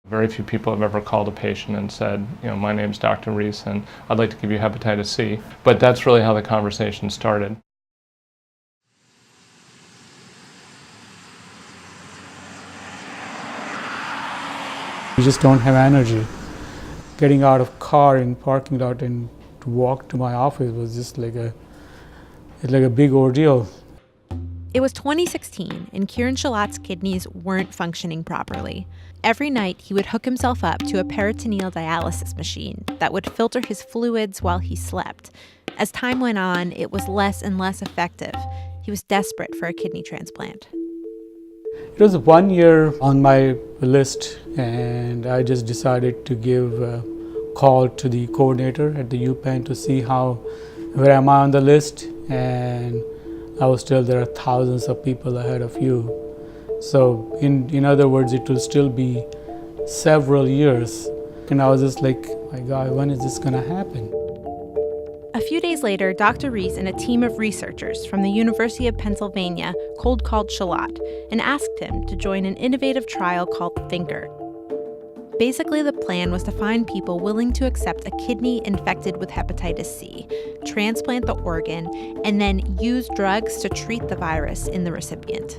Very few people have ever called a patient and said, my name's Dr. Reese and I'd like to give you hepatitis C. But that's really how the conversation started. You just don't have energy. Getting out of car in parking lot and to walk to my office was just like a big ordeal. It was 2016, and Kieran Shalat's kidneys weren't functioning properly. Every night, he would hook himself up to a peritoneal dialysis machine that would filter his fluids while he slept. As time went on, it was less and less effective. He was desperate for a kidney transplant. It was 1 year on my list, and I just decided to give a call to the coordinator at the UPenn to see where am I on the list, and I was told there are thousands of people ahead of you. So in other words, it will still be several years. And I was just like, my God, when is this gonna happen? A few days later, Dr. Reese and a team of researchers from the University of Pennsylvania cold called Shalat and asked him to join an innovative trial called Thinker. Basically, the plan was to find people willing to accept a kidney infected with hepatitis C, transplant the organ, and then use drugs to treat the virus in the recipient.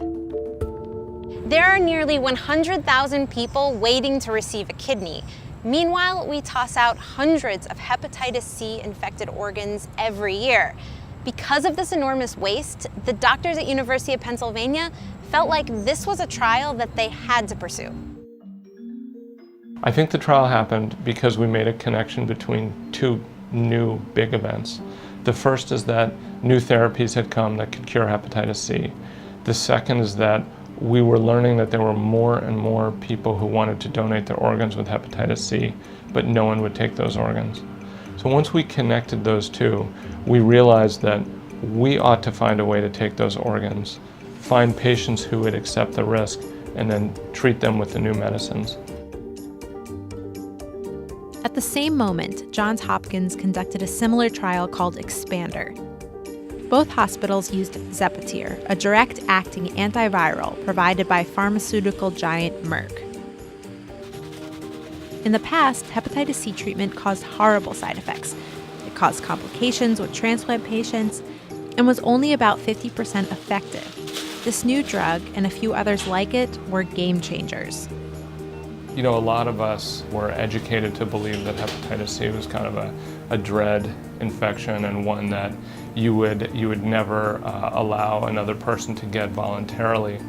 There are nearly 100,000 people waiting to receive a kidney. Meanwhile, we toss out hundreds of hepatitis C infected organs every year. Because of this enormous waste, the doctors at University of Pennsylvania felt like this was a trial that they had to pursue. I think the trial happened because we made a connection between two new big events. The first is that new therapies had come that could cure hepatitis C. The second is that we were learning that there were more and more people who wanted to donate their organs with hepatitis C, but no one would take those organs. So once we connected those two, we realized that we ought to find a way to take those organs, find patients who would accept the risk, and then treat them with the new medicines. At the same moment, Johns Hopkins conducted a similar trial called Expander. Both hospitals used Recipient, a direct-acting antiviral provided by pharmaceutical giant Merck. In the past, hepatitis C treatment caused horrible side effects. It caused complications with transplant patients and was only about 50% effective. This new drug, and a few others like it, were game changers. A lot of us were educated to believe that hepatitis C was kind of a dread infection and one that you would never allow another person to get voluntarily.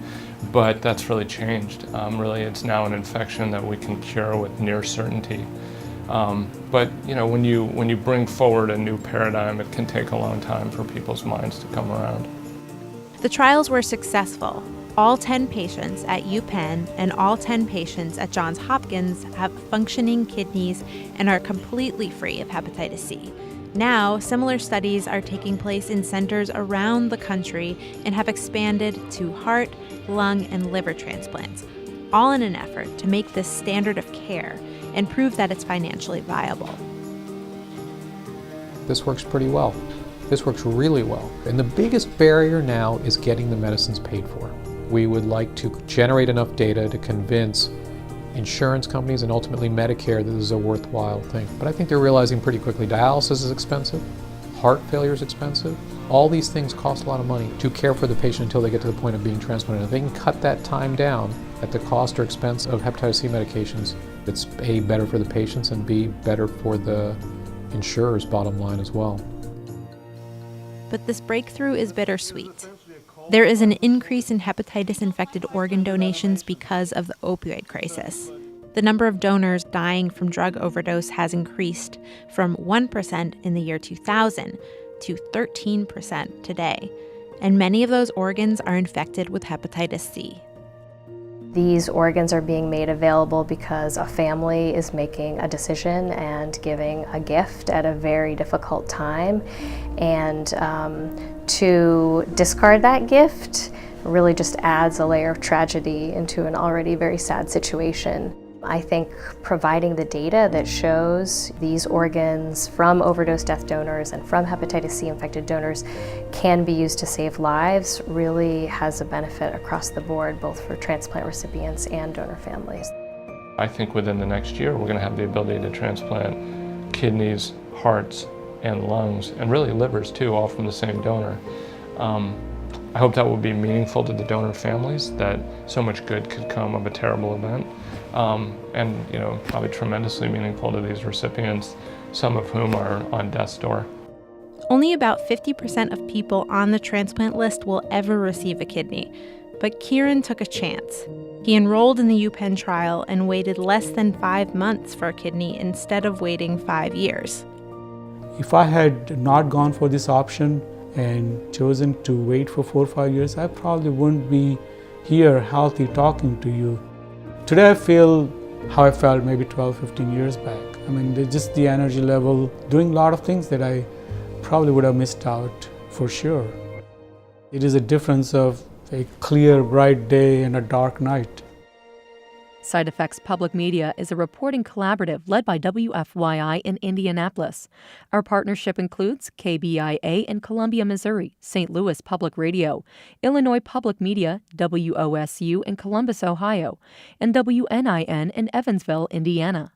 But that's really changed. Really, it's now an infection that we can cure with near certainty. But when you bring forward a new paradigm, it can take a long time for people's minds to come around. The trials were successful. All 10 patients at UPenn and all 10 patients at Johns Hopkins have functioning kidneys and are completely free of hepatitis C. Now, similar studies are taking place in centers around the country and have expanded to heart, lung, and liver transplants, all in an effort to make this standard of care and prove that it's financially viable. This works pretty well. This works really well. And the biggest barrier now is getting the medicines paid for. We would like to generate enough data to convince insurance companies and ultimately Medicare that this is a worthwhile thing. But I think they're realizing pretty quickly dialysis is expensive, heart failure is expensive. All these things cost a lot of money to care for the patient until they get to the point of being transplanted. If they can cut that time down at the cost or expense of hepatitis C medications, it's A, better for the patients, and B, better for the insurer's bottom line as well. But this breakthrough is bittersweet. There is an increase in hepatitis-infected organ donations because of the opioid crisis. The number of donors dying from drug overdose has increased from 1% in the year 2000 to 13% today, and many of those organs are infected with hepatitis C. These organs are being made available because a family is making a decision and giving a gift at a very difficult time. And to discard that gift really just adds a layer of tragedy into an already very sad situation. I think providing the data that shows these organs from overdose death donors and from hepatitis C infected donors can be used to save lives really has a benefit across the board, both for transplant recipients and donor families. I think within the next year we're going to have the ability to transplant kidneys, hearts, and lungs, and really livers too, all from the same donor. I hope that will be meaningful to the donor families, that so much good could come of a terrible event, and probably tremendously meaningful to these recipients, some of whom are on death's door. Only about 50% of people on the transplant list will ever receive a kidney, but Kieran took a chance. He enrolled in the UPenn trial and waited less than 5 months for a kidney instead of waiting 5 years. If I had not gone for this option and chosen to wait for 4 or 5 years, I probably wouldn't be here healthy talking to you. Today I feel how I felt maybe 12, 15 years back. I mean, just the energy level, doing a lot of things that I probably would have missed out for sure. It is a difference of a clear, bright day and a dark night. Side Effects Public Media is a reporting collaborative led by WFYI in Indianapolis. Our partnership includes KBIA in Columbia, Missouri, St. Louis Public Radio, Illinois Public Media, WOSU in Columbus, Ohio, and WNIN in Evansville, Indiana.